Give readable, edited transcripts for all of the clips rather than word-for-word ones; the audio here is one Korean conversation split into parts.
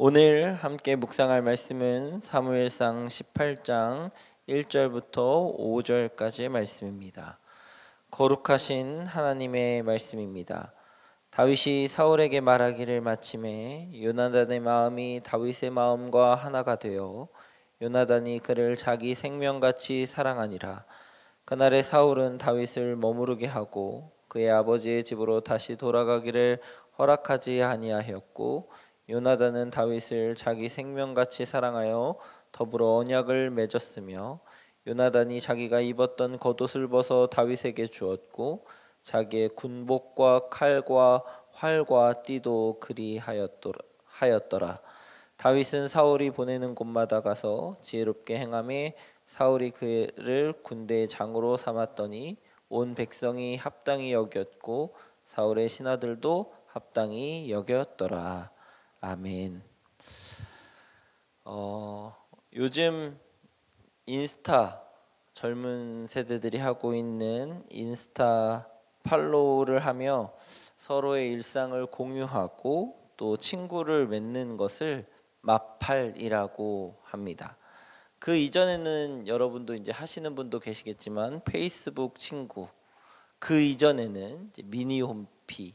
오늘 함께 묵상할 말씀은 사무엘상 18장 1절부터 5절까지의 말씀입니다. 거룩하신 하나님의 말씀입니다. 다윗이 사울에게 말하기를 마침에 요나단의 마음이 다윗의 마음과 하나가 되어 요나단이 그를 자기 생명같이 사랑하니라. 그날에 사울은 다윗을 머무르게 하고 그의 아버지의 집으로 다시 돌아가기를 허락하지 아니하였고, 요나단은 다윗을 자기 생명같이 사랑하여 더불어 언약을 맺었으며, 요나단이 자기가 입었던 겉옷을 벗어 다윗에게 주었고 자기의 군복과 칼과 활과 띠도 그리하였더라. 다윗은 사울이 보내는 곳마다 가서 지혜롭게 행하며 사울이 그를 군대의 장으로 삼았더니 온 백성이 합당히 여겼고 사울의 신하들도 합당히 여겼더라. 아멘. 요즘 인스타, 젊은 세대들이 하고 있는 인스타 팔로우를 하며 서로의 일상을 공유하고 또 친구를 맺는 것을 마팔이라고 합니다. 그 이전에는 여러분도 이제 하시는 분도 계시겠지만 페이스북 친구, 그 이전에는 이제 미니홈피,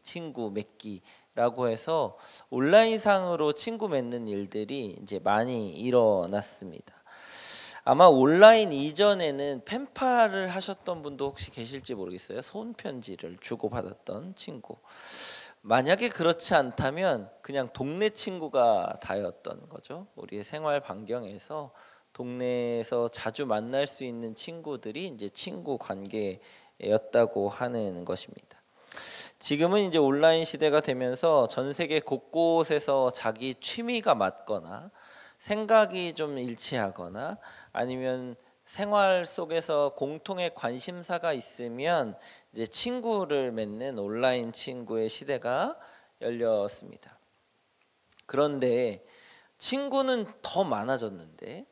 친구 맺기라고 해서 온라인상으로 친구 맺는 일들이 이제 많이 일어났습니다. 아마 온라인 이전에는 펜팔을 하셨던 분도 혹시 계실지 모르겠어요. 손편지를 주고받았던 친구. 만약에 그렇지 않다면 그냥 동네 친구가 다였던 거죠. 우리의 생활 반경에서 동네에서 자주 만날 수 있는 친구들이 이제 친구 관계였다고 하는 것입니다. 지금은 이제 온라인 시대가 되면서 전 세계 곳곳에서 자기 취미가 맞거나 생각이 좀 일치하거나 아니면 생활 속에서 공통의 관심사가 있으면 이제 친구를 맺는 온라인 친구의 시대가 열렸습니다. 그런데 친구는 더 많아졌는데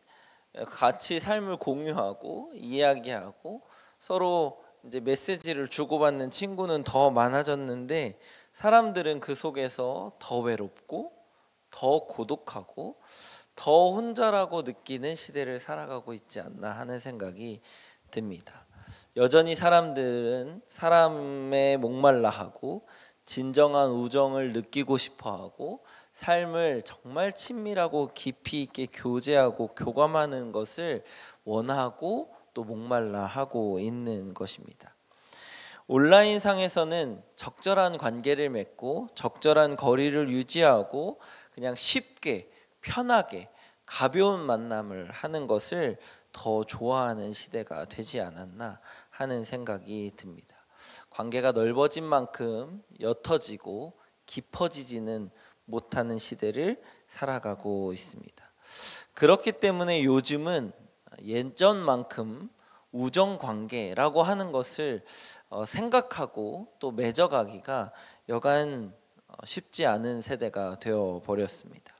같이 삶을 공유하고 이야기하고 서로 이제 메시지를 주고받는 친구는 더 많아졌는데 사람들은 그 속에서 더 외롭고 더 고독하고 더 혼자라고 느끼는 시대를 살아가고 있지 않나 하는 생각이 듭니다. 여전히 사람들은 사람에 목말라하고 진정한 우정을 느끼고 싶어하고 삶을 정말 친밀하고 깊이 있게 교제하고 교감하는 것을 원하고 또 목말라하고 있는 것입니다. 온라인상에서는 적절한 관계를 맺고 적절한 거리를 유지하고 그냥 쉽게 편하게 가벼운 만남을 하는 것을 더 좋아하는 시대가 되지 않았나 하는 생각이 듭니다. 관계가 넓어진 만큼 옅어지고 깊어지지는 못하는 시대를 살아가고 있습니다. 그렇기 때문에 요즘은 예전만큼 우정관계라고 하는 것을 생각하고 또 맺어가기가 여간 쉽지 않은 세대가 되어 버렸습니다.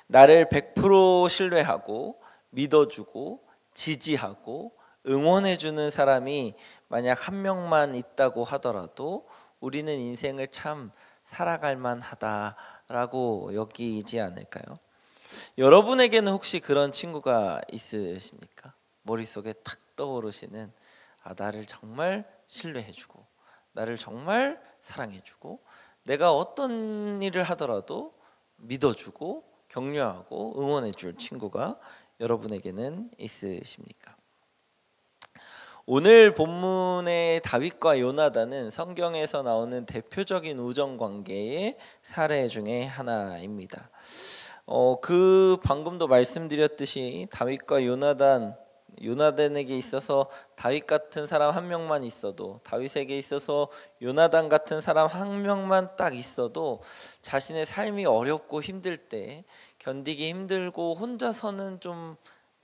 나를 100% 신뢰하고 믿어주고 지지하고 응원해주는 사람이 만약 한 명만 있다고 하더라도 우리는 인생을 참 살아갈 만하다라고 여기지 않을까요? 여러분에게는 혹시 그런 친구가 있으십니까? 머릿속에 탁 떠오르시는, 나를 정말 신뢰해주고 나를 정말 사랑해주고 내가 어떤 일을 하더라도 믿어주고 격려하고 응원해줄 친구가 여러분에게는 있으십니까? 오늘 본문의 다윗과 요나단은 성경에서 나오는 대표적인 우정 관계의 사례 중에 하나입니다. 그 방금도 말씀드렸듯이 다윗과 요나단에게 있어서 다윗 같은 사람 한 명만 있어도, 다윗에게 있어서 요나단 같은 사람 한 명만 딱 있어도 자신의 삶이 어렵고 힘들 때, 견디기 힘들고 혼자서는 좀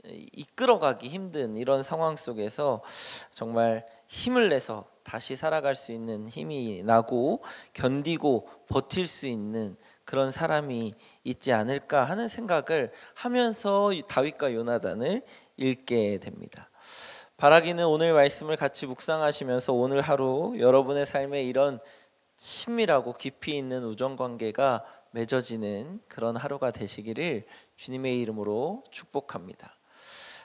이끌어가기 힘든 이런 상황 속에서 정말 힘을 내서 다시 살아갈 수 있는 힘이 나고 견디고 버틸 수 있는 그런 사람이 있지 않을까 하는 생각을 하면서 다윗과 요나단을 읽게 됩니다. 바라기는 오늘 말씀을 같이 묵상하시면서 오늘 하루 여러분의 삶에 이런 친밀하고 깊이 있는 우정 관계가 맺어지는 그런 하루가 되시기를 주님의 이름으로 축복합니다.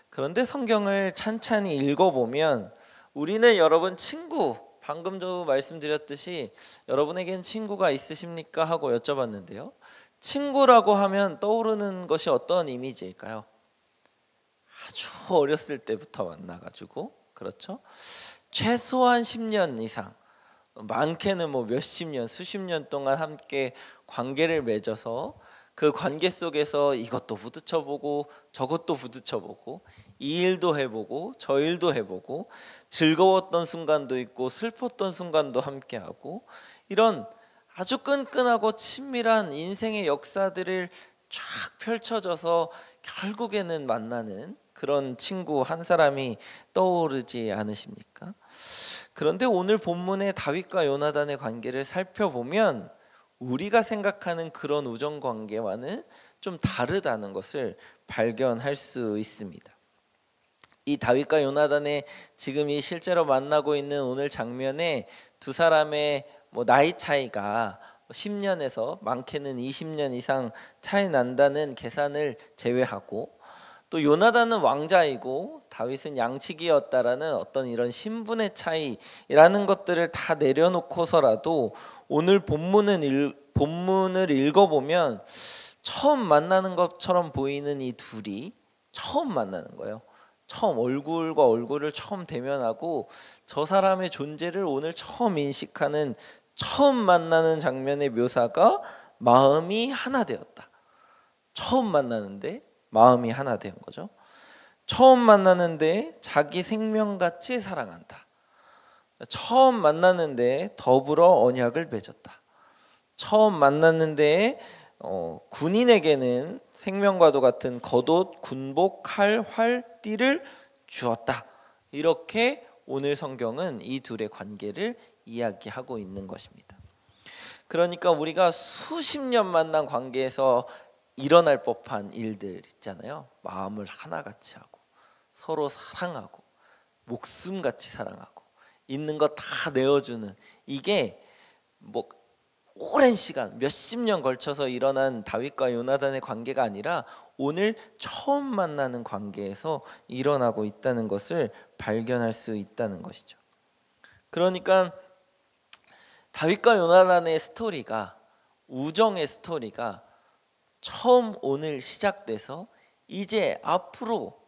그런데 성경을 찬찬히 읽어보면 우리는 여러분 친구, 방금도 말씀드렸듯이 여러분에겐 친구가 있으십니까? 하고 여쭤봤는데요. 친구라고 하면 떠오르는 것이 어떤 이미지일까요? 아주 어렸을 때부터 만나가지고, 그렇죠? 최소한 10년 이상, 많게는 뭐 몇십 년, 수십 년 동안 함께 관계를 맺어서 그 관계 속에서 이것도 부딪혀보고 저것도 부딪혀보고 이 일도 해보고 저 일도 해보고 즐거웠던 순간도 있고 슬펐던 순간도 함께하고 이런 아주 끈끈하고 친밀한 인생의 역사들을 쫙 펼쳐져서 결국에는 만나는 그런 친구 한 사람이 떠오르지 않으십니까? 그런데 오늘 본문의 다윗과 요나단의 관계를 살펴보면 우리가 생각하는 그런 우정 관계와는 좀 다르다는 것을 발견할 수 있습니다. 이 다윗과 요나단의 지금 이 실제로 만나고 있는 오늘 장면에 두 사람의 나이 차이가 10년에서 많게는 20년 이상 차이 난다는 계산을 제외하고 또 요나단은 왕자이고 다윗은 양치기였다라는 어떤 이런 신분의 차이라는 것들을 다 내려놓고서라도 오늘 본문을 읽어보면 처음 만나는 것처럼 보이는 이 둘이 처음 만나는 거예요. 처음 얼굴과 얼굴을 처음 대면하고 저 사람의 존재를 오늘 처음 인식하는 처음 만나는 장면의 묘사가 마음이 하나 되었다. 처음 만나는데 마음이 하나 된 거죠. 처음 만나는데 자기 생명같이 사랑한다. 처음 만났는데 더불어 언약을 맺었다. 처음 만났는데 군인에게는 생명과도 같은 겉옷, 군복, 칼, 활, 띠를 주었다. 이렇게 오늘 성경은 이 둘의 관계를 이야기하고 있는 것입니다. 그러니까 우리가 수십 년 만난 관계에서 일어날 법한 일들 있잖아요. 마음을 하나같이 하고 서로 사랑하고 목숨같이 사랑하고 있는 거 다 내어주는 이게 오랜 시간 몇십 년 걸쳐서 일어난 다윗과 요나단의 관계가 아니라 오늘 처음 만나는 관계에서 일어나고 있다는 것을 발견할 수 있다는 것이죠. 그러니까 다윗과 요나단의 스토리가 우정의 스토리가 처음 오늘 시작돼서 이제 앞으로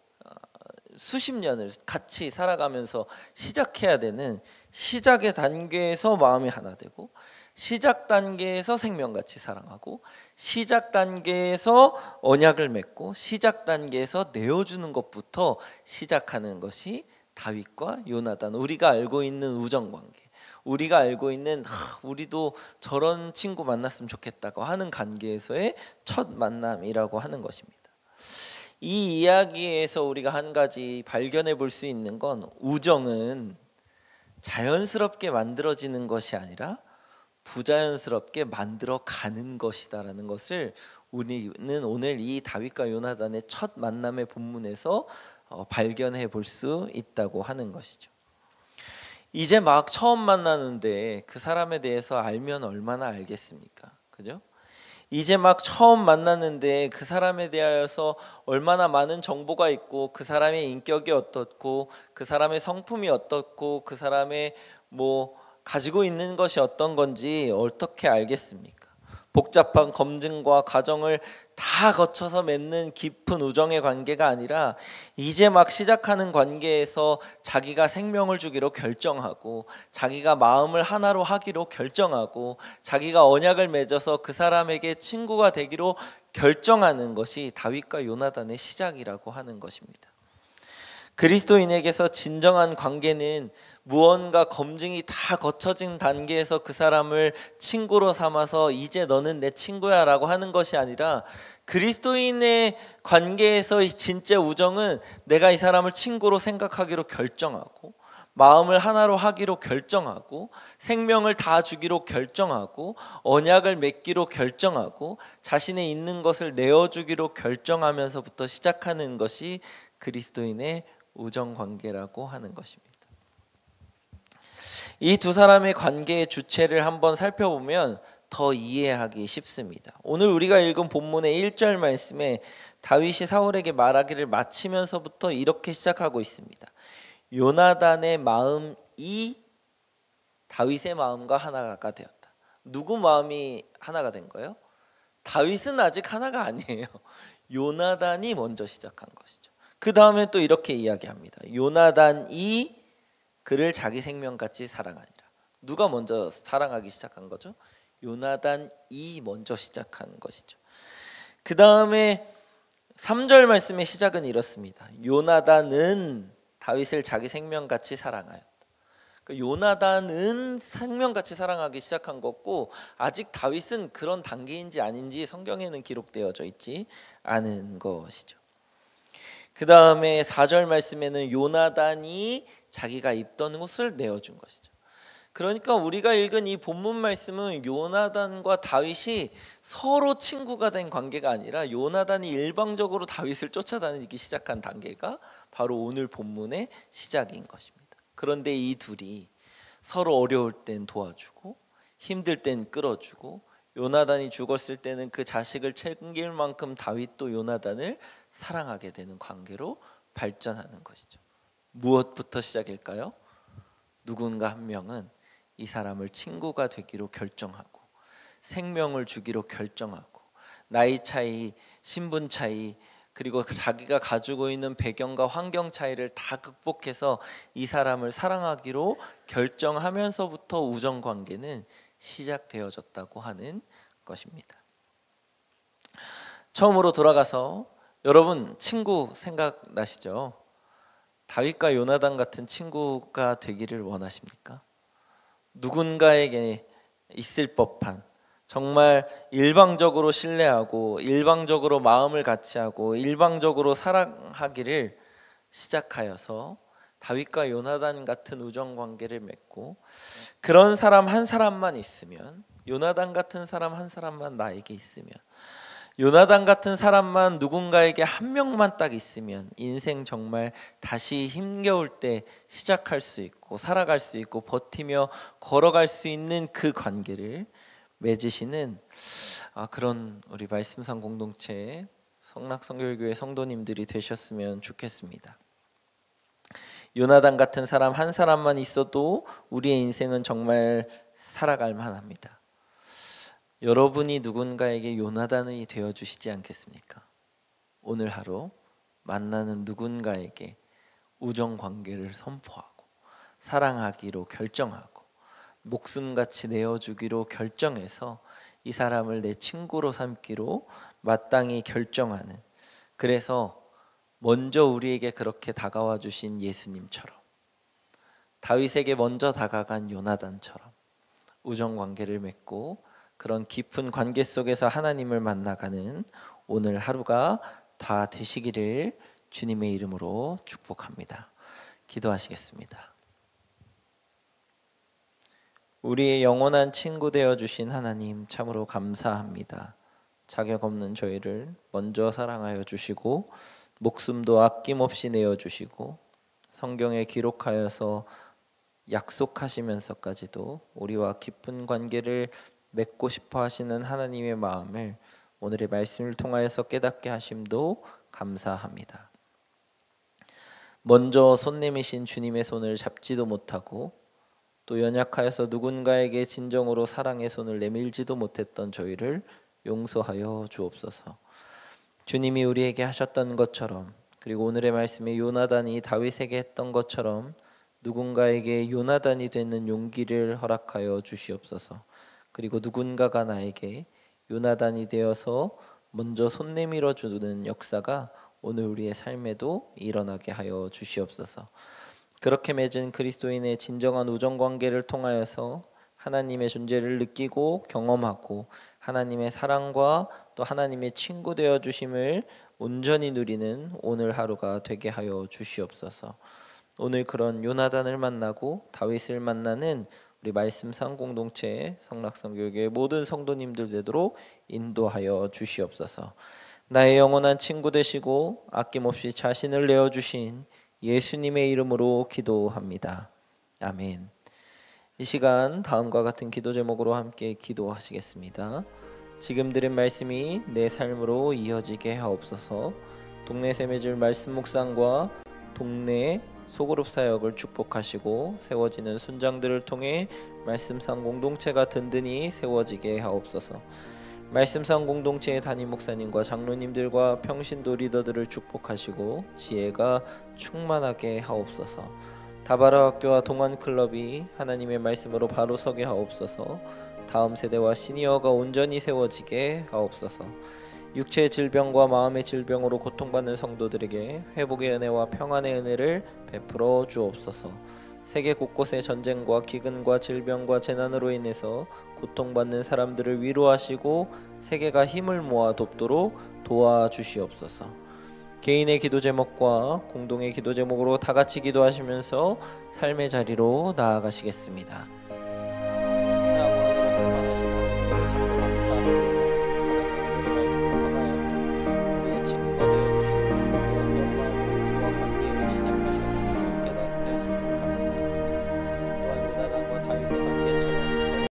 수십 년을 같이 살아가면서 시작해야 되는 시작의 단계에서 마음이 하나 되고 시작 단계에서 생명같이 사랑하고 시작 단계에서 언약을 맺고 시작 단계에서 내어주는 것부터 시작하는 것이 다윗과 요나단, 우리가 알고 있는 우정관계, 우리가 알고 있는 우리도 저런 친구 만났으면 좋겠다고 하는 관계에서의 첫 만남이라고 하는 것입니다. 이 이야기에서 우리가 한 가지 발견해 볼 수 있는 건 우정은 자연스럽게 만들어지는 것이 아니라 부자연스럽게 만들어 가는 것이다라는 것을 우리는 오늘 이 다윗과 요나단의 첫 만남의 본문에서 발견해 볼 수 있다고 하는 것이죠. 이제 막 처음 만나는데 그 사람에 대해서 알면 얼마나 알겠습니까? 그죠? 이제 막 처음 만났는데 그 사람에 대하여서 얼마나 많은 정보가 있고 그 사람의 인격이 어떻고 그 사람의 성품이 어떻고 그 사람의 가지고 있는 것이 어떤 건지 어떻게 알겠습니까? 복잡한 검증과 과정을 다 거쳐서 맺는 깊은 우정의 관계가 아니라 이제 막 시작하는 관계에서 자기가 생명을 주기로 결정하고 자기가 마음을 하나로 하기로 결정하고 자기가 언약을 맺어서 그 사람에게 친구가 되기로 결정하는 것이 다윗과 요나단의 시작이라고 하는 것입니다. 그리스도인에게서 진정한 관계는 무언가 검증이 다 거쳐진 단계에서 그 사람을 친구로 삼아서 이제 너는 내 친구야 라고 하는 것이 아니라 그리스도인의 관계에서의 진짜 우정은 내가 이 사람을 친구로 생각하기로 결정하고 마음을 하나로 하기로 결정하고 생명을 다 주기로 결정하고 언약을 맺기로 결정하고 자신의 있는 것을 내어주기로 결정하면서부터 시작하는 것이 그리스도인의 우정 관계라고 하는 것입니다. 이 두 사람의 관계의 주체를 한번 살펴보면 더 이해하기 쉽습니다. 오늘 우리가 읽은 본문의 1절 말씀에 다윗이 사울에게 말하기를 마치면서부터 이렇게 시작하고 있습니다. 요나단의 마음이 다윗의 마음과 하나가 되었다. 누구 마음이 하나가 된 거예요? 다윗은 아직 하나가 아니에요. 요나단이 먼저 시작한 것이죠. 그 다음에 또 이렇게 이야기합니다. 요나단이 그를 자기 생명같이 사랑하니라. 누가 먼저 사랑하기 시작한 거죠? 요나단이 먼저 시작한 것이죠. 그 다음에 3절 말씀의 시작은 이렇습니다. 요나단은 다윗을 자기 생명같이 사랑하였다. 요나단은 생명같이 사랑하기 시작한 거고 아직 다윗은 그런 단계인지 아닌지 성경에는 기록되어져 있지 않은 것이죠. 그 다음에 4절 말씀에는 요나단이 자기가 입던 옷을 내어준 것이죠. 그러니까 우리가 읽은 이 본문 말씀은 요나단과 다윗이 서로 친구가 된 관계가 아니라 요나단이 일방적으로 다윗을 쫓아다니기 시작한 단계가 바로 오늘 본문의 시작인 것입니다. 그런데 이 둘이 서로 어려울 땐 도와주고 힘들 땐 끌어주고 요나단이 죽었을 때는 그 자식을 챙길 만큼 다윗도 요나단을 사랑하게 되는 관계로 발전하는 것이죠. 무엇부터 시작일까요? 누군가 한 명은 이 사람을 친구가 되기로 결정하고 생명을 주기로 결정하고 나이 차이, 신분 차이 그리고 자기가 가지고 있는 배경과 환경 차이를 다 극복해서 이 사람을 사랑하기로 결정하면서부터 우정 관계는 시작되어졌다고 하는 것입니다. 처음으로 돌아가서 여러분 친구 생각나시죠? 다윗과 요나단 같은 친구가 되기를 원하십니까? 누군가에게 있을 법한 정말 일방적으로 신뢰하고 일방적으로 마음을 같이하고 일방적으로 사랑하기를 시작하여서 다윗과 요나단 같은 우정 관계를 맺고 그런 사람 한 사람만 있으면 요나단 같은 사람 한 사람만 나에게 있으면 요나단 같은 사람만 누군가에게 한 명만 딱 있으면 인생 정말 다시 힘겨울 때 시작할 수 있고 살아갈 수 있고 버티며 걸어갈 수 있는 그 관계를 맺으시는 그런 우리 말씀상 공동체 성락성결교회 성도님들이 되셨으면 좋겠습니다. 요나단 같은 사람 한 사람만 있어도 우리의 인생은 정말 살아갈 만합니다. 여러분이 누군가에게 요나단이 되어주시지 않겠습니까? 오늘 하루 만나는 누군가에게 우정관계를 선포하고 사랑하기로 결정하고 목숨같이 내어주기로 결정해서 이 사람을 내 친구로 삼기로 마땅히 결정하는, 그래서 먼저 우리에게 그렇게 다가와 주신 예수님처럼 다윗에게 먼저 다가간 요나단처럼 우정관계를 맺고 그런 깊은 관계 속에서 하나님을 만나가는 오늘 하루가 다 되시기를 주님의 이름으로 축복합니다. 기도하시겠습니다. 우리의 영원한 친구 되어주신 하나님 참으로 감사합니다. 자격 없는 저희를 먼저 사랑하여 주시고 목숨도 아낌없이 내어주시고 성경에 기록하여서 약속하시면서까지도 우리와 깊은 관계를 맺고 싶어 하시는 하나님의 마음을 오늘의 말씀을 통하여서 깨닫게 하심도 감사합니다. 먼저 손 내미신 주님의 손을 잡지도 못하고 또 연약하여서 누군가에게 진정으로 사랑의 손을 내밀지도 못했던 저희를 용서하여 주옵소서. 주님이 우리에게 하셨던 것처럼, 그리고 오늘의 말씀에 요나단이 다윗에게 했던 것처럼 누군가에게 요나단이 되는 용기를 허락하여 주시옵소서. 그리고 누군가가 나에게 요나단이 되어서 먼저 손 내밀어 주는 역사가 오늘 우리의 삶에도 일어나게 하여 주시옵소서. 그렇게 맺은 그리스도인의 진정한 우정관계를 통하여서 하나님의 존재를 느끼고 경험하고 하나님의 사랑과 또 하나님의 친구 되어 주심을 온전히 누리는 오늘 하루가 되게 하여 주시옵소서. 오늘 그런 요나단을 만나고 다윗을 만나는 우리 말씀상 공동체 성락성교회 모든 성도님들 되도록 인도하여 주시옵소서. 나의 영원한 친구 되시고 아낌없이 자신을 내어주신 예수님의 이름으로 기도합니다. 아멘. 이 시간 다음과 같은 기도 제목으로 함께 기도하시겠습니다. 지금 들은 말씀이 내 삶으로 이어지게 하옵소서. 동네 샘매줄 말씀 묵상과 동네 소그룹 사역을 축복하시고 세워지는 순장들을 통해 말씀상 공동체가 든든히 세워지게 하옵소서. 말씀상 공동체의 담임 목사님과 장로님들과 평신도 리더들을 축복하시고 지혜가 충만하게 하옵소서. 다바라 학교와 동안클럽이 하나님의 말씀으로 바로 서게 하옵소서. 다음 세대와 시니어가 온전히 세워지게 하옵소서. 육체의 질병과 마음의 질병으로 고통받는 성도들에게 회복의 은혜와 평안의 은혜를 베풀어 주옵소서. 세계 곳곳의 전쟁과 기근과 질병과 재난으로 인해서 고통받는 사람들을 위로하시고 세계가 힘을 모아 돕도록 도와주시옵소서. 개인의 기도 제목과 공동의 기도 제목으로 다 같이 기도하시면서 삶의 자리로 나아가시겠습니다.